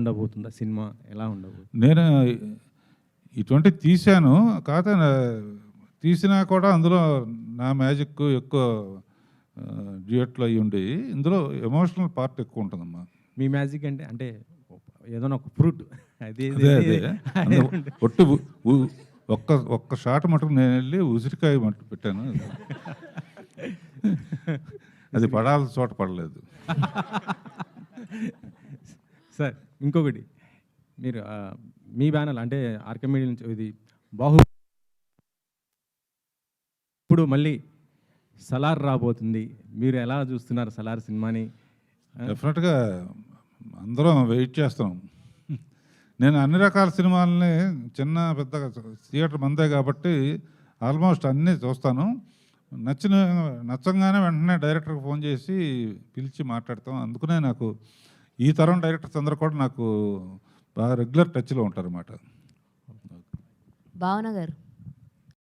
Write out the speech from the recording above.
ఉండబోతుందా cinema? ఎలా ఉండబోతుంది? నేను ఇటువంటి తీశాను, కాకపోతే తీసినా కూడా అందులో నా మ్యాజిక్ ఎక్కువ డ్యూయట్లు అయ్యి ఉండి, ఇందులో ఎమోషనల్ పార్ట్ ఎక్కువ ఉంటుందమ్మా. మీ మ్యాజిక్ అంటే ఏదైనా ఒక ఫ్రూట్ అది అదే ఒట్టు ఒక్క షాట్ మటుకు నేను వెళ్ళి ఉసిరికాయ మట్టు పెట్టాను. అది పడాల్సిన చోట పడలేదు. సార్ ఇంకొకటి, మీరు మీ బ్యానర్ అంటే ఆర్కే మీడియా నుంచి ఇది బాహు, ఇప్పుడు మళ్ళీ సలార్ రాబోతుంది, మీరు ఎలా చూస్తున్నారు సలార్ సినిమాని? డెఫినెట్గా అందరం వెయిట్ చేస్తున్నాం. నేను అన్ని రకాల సినిమాలని చిన్న పెద్దగా థియేటర్ మందే కాబట్టి ఆల్మోస్ట్ అన్నీ చూస్తాను. నచ్చంగానే వెంటనే డైరెక్టర్కి ఫోన్ చేసి పిలిచి మాట్లాడతాం. అందుకనే నాకు ఈ తరం డైరెక్టర్స్ అందరూ కూడా నాకు బాగా రెగ్యులర్ టచ్లో ఉంటారన్నమాట. భావన గారు